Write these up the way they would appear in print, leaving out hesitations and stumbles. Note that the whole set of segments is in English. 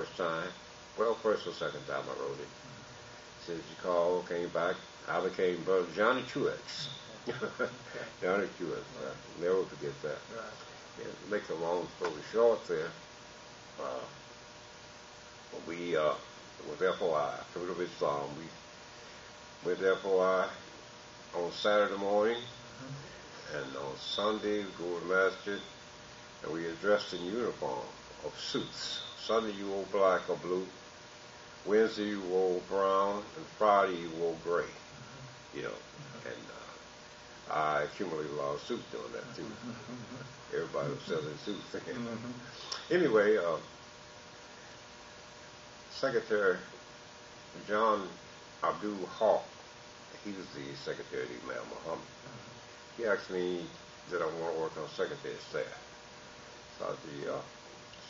first time. Well, first or second time I wrote it. Says you call, came back. I became Brother Johnny Truex. Johnny Truex. I'll never forget that. Yeah, to make a long story short there, we was FOI, Fruit of Islam. We went to FOI on Saturday morning, and on Sunday we go to masjid, and we are dressed in uniform of suits. Sunday you wore black or blue, Wednesday you wore brown, and Friday you wore gray. You know, and I accumulated a lot of suits doing that too. Everybody was selling suits. Anyway, Secretary John Abdul Haq, he was the Secretary of Imam Muhammad. He asked me that I want to work on Secretary of Staff.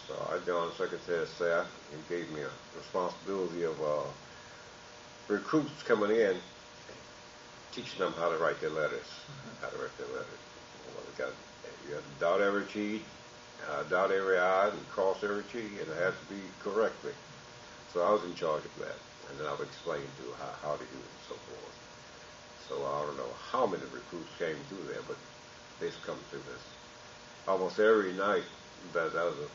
So I joined Secretary of Staff. He gave me a responsibility of recruits coming in, teaching them how to write their letters. Well, you have to dot every T, dot every I, and cross every T, and it has to be correctly. So I was in charge of that, and then I would explain to how to do it and so forth. So I don't know how many recruits came through there, but they've come through this. Almost every night that was a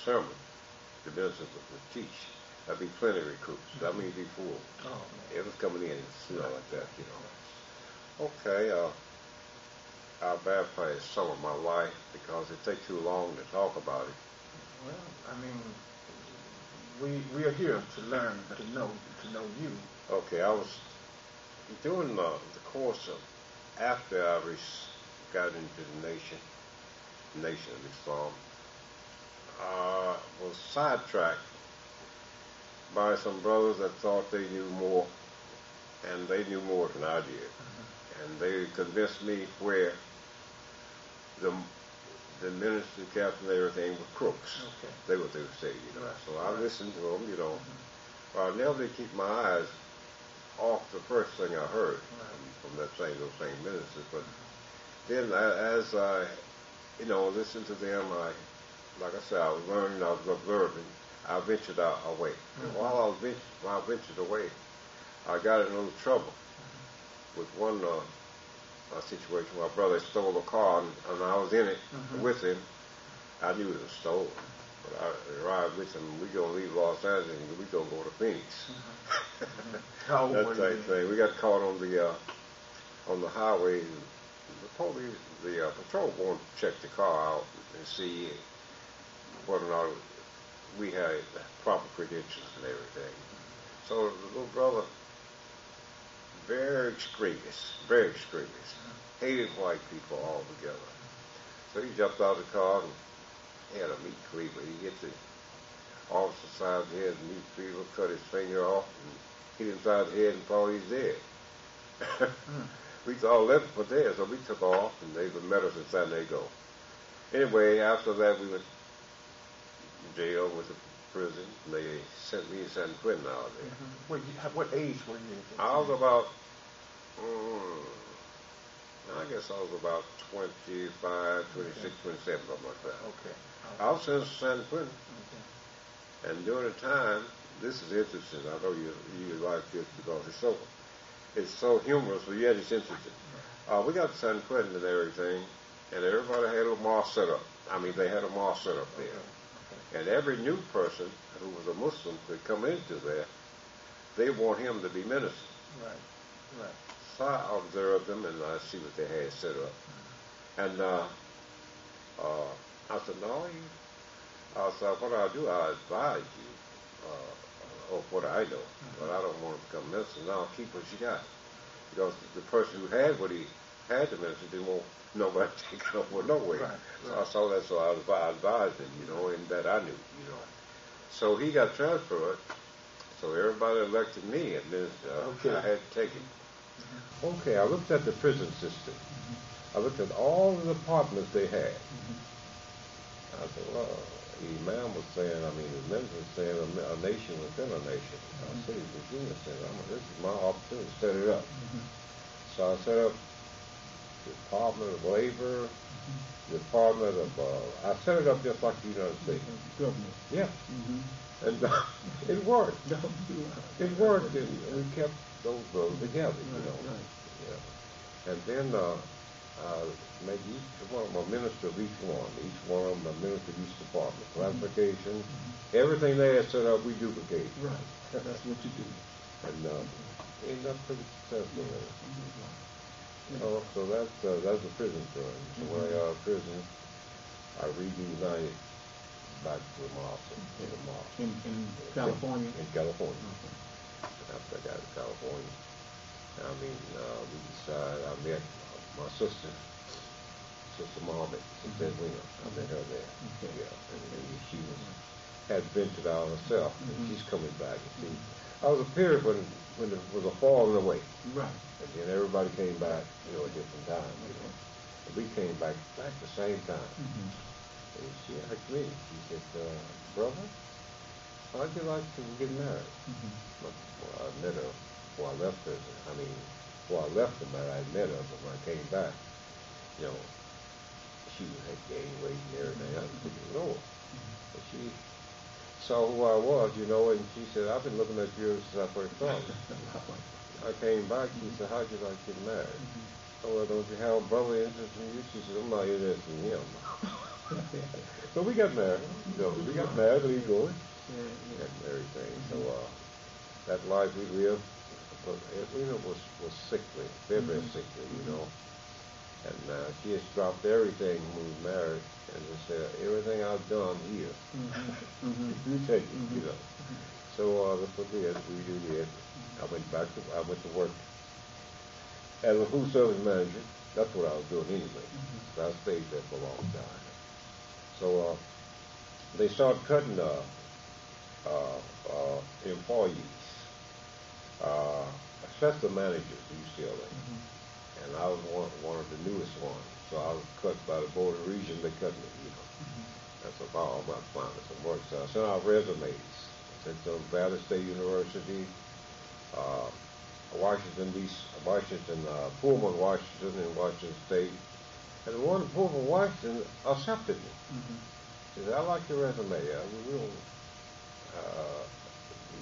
sermon, the ministers would teach. There'd be plenty of recruits. That means be full. It was coming in, like that, you know. Okay, I baptized some of my life because it takes too long to talk about it. Well, I mean, we are here to learn, to know you. Okay, I was doing the course of, after I got into the Nation of Islam, was sidetracked by some brothers that thought they knew more, and they knew more than I did. And they convinced me where the minister, captain, everything were crooks. They what they would say, you know. So I listened to them, you know. But I never did keep my eyes off the first thing I heard from those same ministers. But then as I, you know, listened to them, like I said, I was learning, I was observing. I ventured away. And while I ventured away, I got in a little trouble with one situation. My brother stole a car, and I was in it with him. I knew it was stolen, but I arrived with him. We gonna leave Los Angeles, and we gonna go to Phoenix. How old were you? Thing. We got caught on the highway. The patrol won't check the car out and see whether or not we had proper credentials and everything. So the little brother, very extremist, hated white people altogether. So he jumped out of the car and he had a meat cleaver. He hit the officer side of the head, the meat cleaver, cut his finger off, and hit him side of the head and thought he's dead. We all left for there, so we took off, and they met us in San Diego. Anyway, after that, we went to jail, went to prison, and they sent me to San Quentin out there. What age were you? I was about, I guess I was about 25, 26, 27, something like that. I was in San Quentin, and during the time, this is interesting. I know you like this because it's so humorous, but yet it's interesting. We got to San Quentin and everything, and everybody had a mosque set up. I mean, they had a mosque set up there. And every new person who was a Muslim could come into there, they want him to be minister. So I observed them, and I see what they had set up. And I said, no, what I do, I advise you of what I know, but I don't want to become minister. Now keep what you got. Because the person who had what he had to minister didn't want nobody taking over no way. So I saw that, so I advised him, you know, and that I knew, you know. So he got transferred, so everybody elected me as minister. I had to take it. Okay, I looked at the prison system. I looked at all the departments they had. I said, well, the Imam was saying, I mean, the minister was saying a nation within a nation. I said, Virginia said, this is my opportunity to set it up. So I set up Department of Labor, Department of, I set it up just like the United States. Government. Yeah. Mm-hmm. And it worked. It worked. And we kept those together, you know. Right. Yeah. And then maybe each one of them a minister of each one. Each one of them a minister of each department. Classification. Everything they had set up, we duplicate. Right. That's what you do. And ended up pretty successful there. Oh, so that's the prison term. So when I got out of prison, I reunited back to the mosque. In California? In California. After I got to California, I mean, we decided, I met my sister Muhammad, Sister Edwina. I met her there. Yeah, and she had ventured out herself, and she's coming back. And I was a period when there was a falling away. Right. And then everybody came back, you know, at different times, you know. And we came back the same time. And she asked me, she said, brother, how'd you like to get married? Well, I met her before I left prison. I mean, before I left the married, I met her, but when I came back, you know, she had gained weight and everything. I didn't know her. And she saw who I was, you know, and she said, I've been looking at you since I first saw you. I came back, she said, how'd you like to get married? Oh, well, don't you have a brother interested in you? She said, I'm not interested in him. So we got married. You know, we got married legally and everything. So that life we lived, but Edwina was sickly, very sickly, you know. And she has dropped everything when we were married, and just said, everything I've done here, you take it, you know. So that's what we did. We did. I went to work as a food service manager. That's what I was doing anyway. So I stayed there for a long time. So they started cutting employees, especially managers at UCLA. And I was one of the newest ones. So I was cut by the Board of Regents. They cut me, you know. That's about all my finding some work. So I sent out resumes. I sent to Valley State University, Pullman, Washington, and Washington State. And the one in Pullman, Washington accepted me. He said, I like your resume.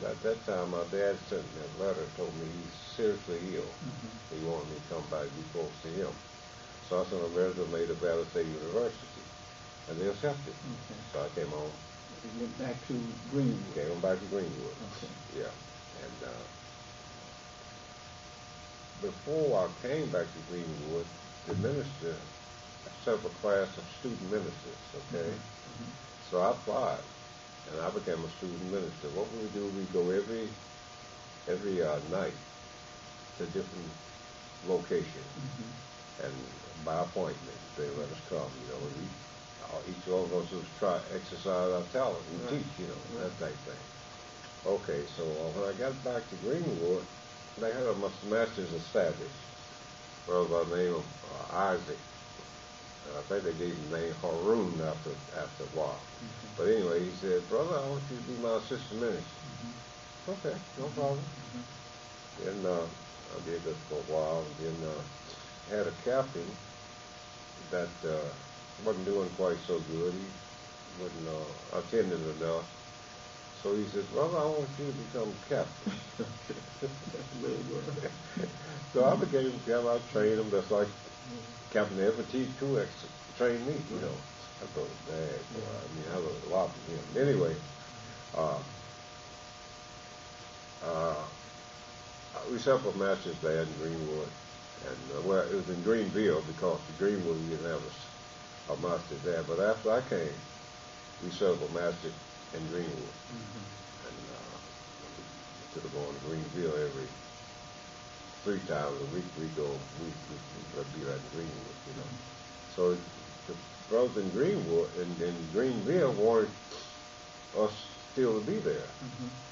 At that time, my dad sent me a letter, told me he's seriously ill. He wanted me to come back and be close to him. So I sent a resume to Valley State University, and they accepted. So I came on. You went back to Greenwood. Came on back to Greenwood. Yeah. And before I came back to Greenwood, the minister set up a class of student ministers, okay? So I applied. And I became a student minister. What we do, we go every night to different locations, and by appointment, they let us come. You know, each one of us was try exercise our talent and teach. You know, that type thing. Okay, so when I got back to Greenwood, they had a master's established. Well, by the name of Isaac. I think they gave him the name Haroon after a while. But anyway, he said, brother, I want you to be my assistant minister. Okay, no problem. Then I did this for a while, and then had a captain that wasn't doing quite so good. He wasn't attending enough. So he said, brother, I want you to become captain. So I became captain. I trained him just like Captain Everett T2X trained me, you know. I thought it was bad. I mean, I learned a lot from him. Anyway, we set up a master's there in Greenwood. And, well, it was in Greenville because in Greenwood we didn't have a master's there. But after I came, we set up a master's in Greenwood. And instead of going to Greenville every 3 times a week, we'd be right in Greenwood, you know. So the brothers in Greenwood, in Greenville, wanted us still to be there.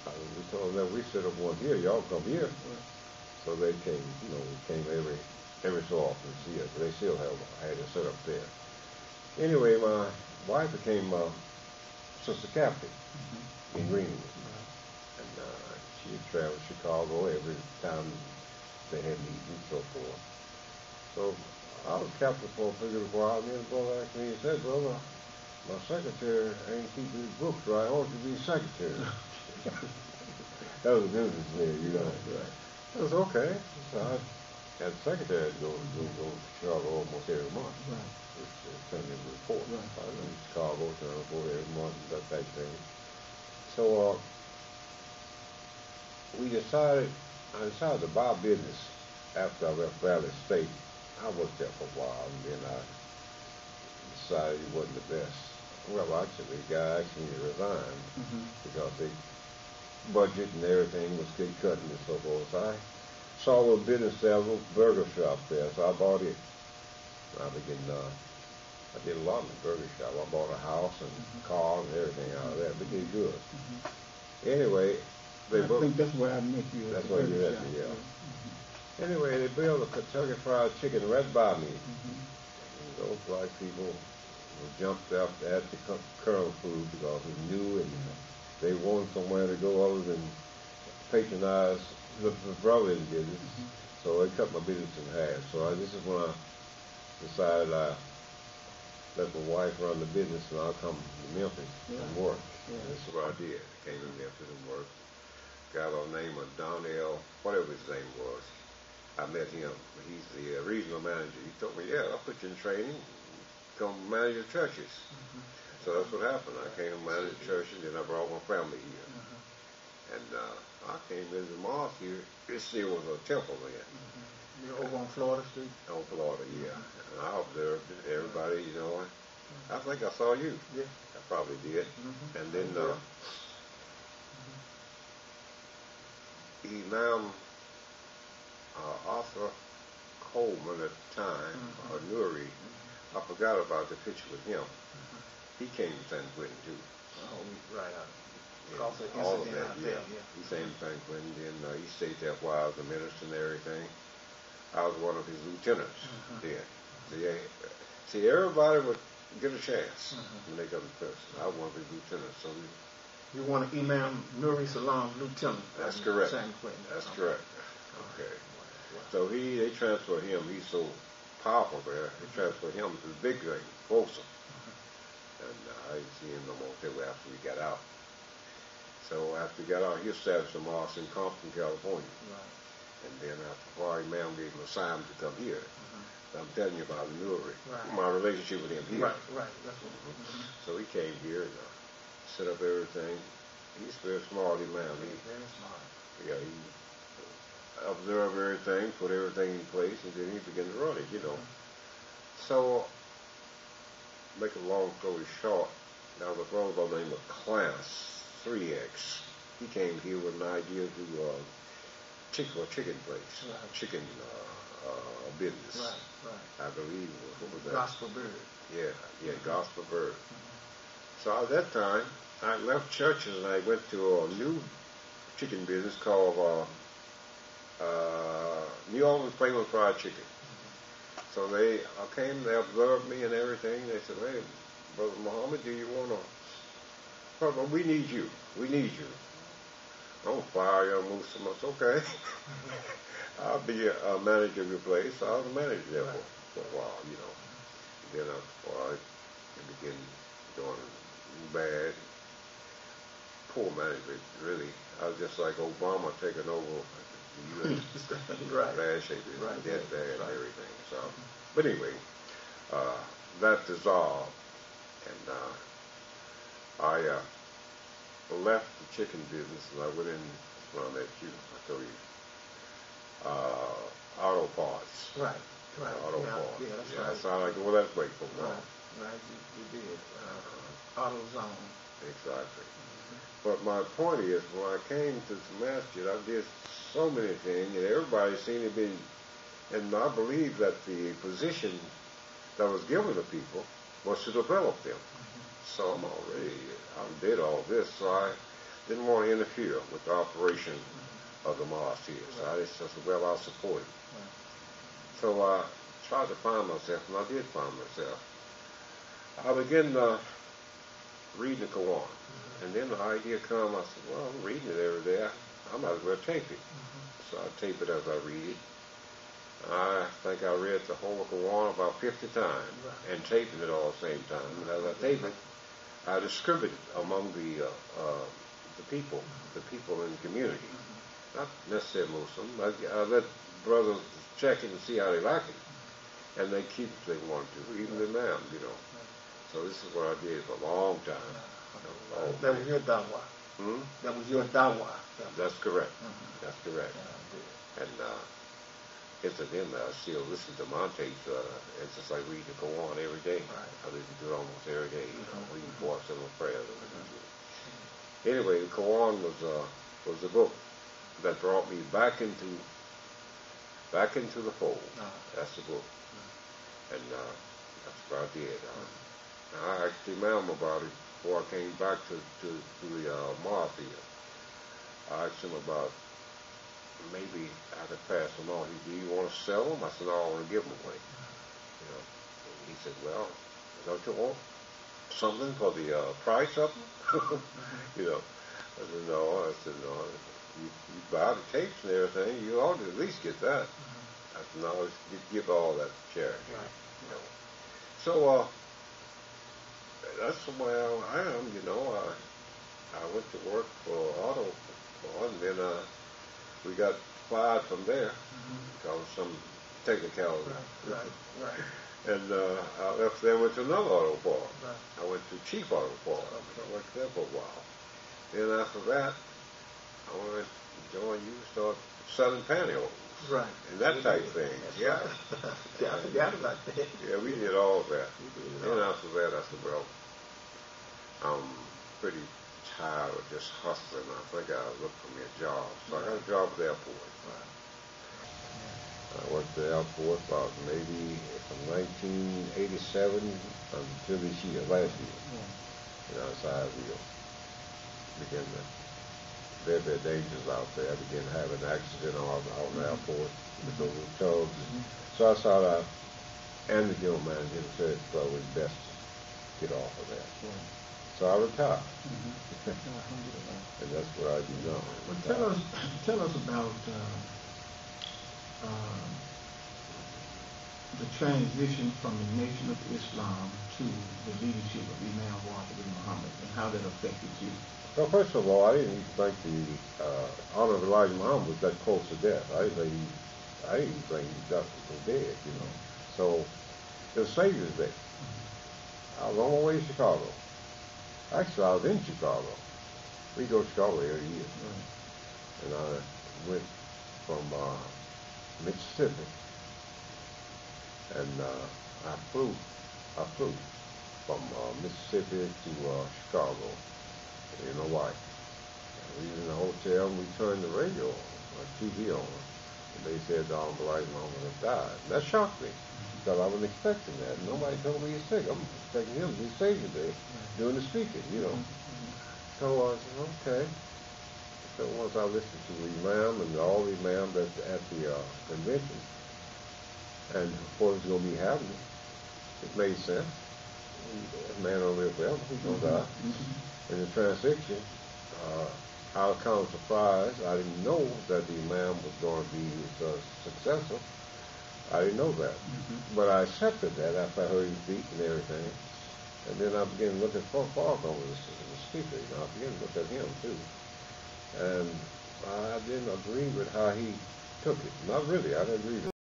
We told them that we set up one here, y'all come here. So they came, you know, came every so often to see us. They still had it set up there. Anyway, my wife became sister captain in Greenwood. And she had traveled to Chicago every time they had meetings and so forth. So I was captain for a pretty while, and then the brother asked me, he said, brother, my secretary ain't keeping his books right. I want you to be secretary. That was a businessman, you know. Right. It was okay. So I had a secretary go to Chicago almost every month. Right. Just send me a report. Right. I was in Chicago, send a report every month, that type of thing. So I decided to buy business after I left Valley State. I worked there for a while, and then I decided it wasn't the best. Well, actually, the guy asked me to resign because the budget and everything was getting cut and so forth. So I saw a little business there, a little burger shop there, so I bought it. I did a lot in the burger shop. I bought a house and car and everything out of that. It did good. Anyway, I think that's where I met you. That's where you met me, yeah. Anyway, they built a Kentucky Fried Chicken right by me. Those black people jumped up at the curl food because it knew and they wanted somewhere to go other than patronize the brother's business. So they cut my business in half. So this is when I decided I let my wife run the business and I'll come to Memphis and work. That's what I did. I came to Memphis and worked. Got a name of Donnell, whatever his name was. I met him. He's the regional manager. He told me, yeah, I'll put you in training. Come manage the churches. So that's what happened. I came to manage the churches, and I brought my family here. And I came into the mosque here. It still was a temple then. You're over on Florida Street? On Florida, yeah. And I observed everybody, you know. I think I saw you. Yeah. I probably did. And then Imam Arthur Coleman at the time, or Nuri, I forgot about the picture with him. He came to San Quentin too. Oh, right. All of that, yeah. He came to San Quentin, then he stayed there while I was a minister and everything. I was one of his lieutenants then. See, everybody would get a chance when they got the person. I was one of his lieutenants. So you want Imam Nuri Salam's lieutenant? That's correct. San Quentin. That's correct. Okay. So they transferred him. He's so powerful there. They transferred him to the big thing, closer. And I didn't see him no more until after we got out. So after we got out, he established a mosque in Compton, California. And then after Father Imam gave him an assignment to come here. I'm telling you about Nuri, my relationship with him here. Right. That's what. So he came here and set up everything. He's very smart, Imam. Very smart. Yeah, he observed everything, put everything in place, and then he began to run it, you know. So, make a long story short, now the brother by the name of Class 3X, he came here with an idea to chicken place, chicken business. Right. I believe what was that? Gospel Bird. Yeah, Gospel Bird. So at that time, I left churches and I went to a new chicken business called New Orleans Flavor Fried Chicken. So they came, they observed me and everything. They said, hey, Brother Muhammad, do you want to, Brother, we need you. We need you. Don't fire you, move so much. Okay. I'll be a manager of your place. I was a manager there for a while, you know. Then I began doing bad. Poor management, really. I was just like Obama taking over the U.S. Bad shape, dead bad and everything. So, but anyway, that dissolved, and I left the chicken business and I went in when I met you. I told you, auto parts. Right. Auto parts. Yeah, that's I right. sound like, well, that's wait for a while. Right, you did. AutoZone. Exactly. But my point is, when I came to the masjid, I did so many things, and everybody seemed to be, and I believe that the position that was given to people was to develop them. So I did all this, so I didn't want to interfere with the operation of the mosque here. So I just said, well, I'll support it. So I tried to find myself, and I did find myself. I began reading the Quran. And then the idea come, I said, well, I'm reading it every day. I might as well tape it. So I tape it as I read it. I think I read the whole Quran about 50 times and taping it all at the same time. And as I tape it, I distribute it among the people in the community. Not necessarily Muslim. I let brothers check it and see how they like it. And they keep it if they want to, even the imam, you know. So this is what I did for a long time. That was your dawah. That was your dawah. That's correct. That's correct. And incidentally, I still listen to my tapes. It's just like reading the Quran every day. I listen to it almost every day. You know, reading for some prayers. Anyway, the Quran was the book that brought me back into the fold. That's the book. And that's what I did. I asked the imam about it before I came back to the Marfield. I asked him about maybe I could pass them on. Do you want to sell them? I said, no, I want to give them away. You know, and he said, well, don't you want something for the price of them? You know, I said, no. You buy the tapes and everything, you ought to at least get that. I said, no, you give all that to charity. You know. So that's the way I am. You know, I went to work for Auto, and then we got fired from there because of some technicality. And I left there and went to another auto park. I went to Cheap Auto Park. I worked there for a while. Then after that, I went to join you, start selling pantyhose. And that type of thing. Yeah. I forgot about that. Yeah, we did all of that. And after that, I said, well, I'm pretty tired of just hustling. I think I'll look for me a job. So I got a job at the airport. I worked at the airport about maybe from 1987 until this year, last year. And outside we began to very, very dangerous out there. I began to have an accident out in the airport with those tugs. So I sought out, and the general manager said it was best to get off of that. So I retired. And that's what I do now. Well, tell us about the transition from the Nation of Islam to the leadership of Imam Akbar Ali Bilal Muhammed and how that affected you. Well, first of all, I didn't even think the Honorable Elijah Muhammad was that close to death. I didn't think he was dead, you know. So the Savior's Day. I was on my way to Chicago. Actually, I was in Chicago. We go to Chicago every year. And I went from Mississippi, and I flew from Mississippi to Chicago in my wife. We was in the hotel, and we turned the radio on, TV on, and they said the Honorable Elijah Muhammad had died. And that shocked me, because I wasn't expecting that. Nobody told me he's sick. I'm expecting him to be Savior Day doing the speaking, you know. So I said, okay. So once I listened to the imam and all the imams at the convention, and what was going to be happening, it made sense. That man don't live forever. He's going to die. In the transition, I was kind of surprised. I didn't know that the imam was going to be his successor. I didn't know that. But I accepted that after I heard him speak and everything. And then I began looking for Farrakhan as the speaker. You know, I began to look at him too. And I didn't agree with how he took it. Not really. I didn't agree with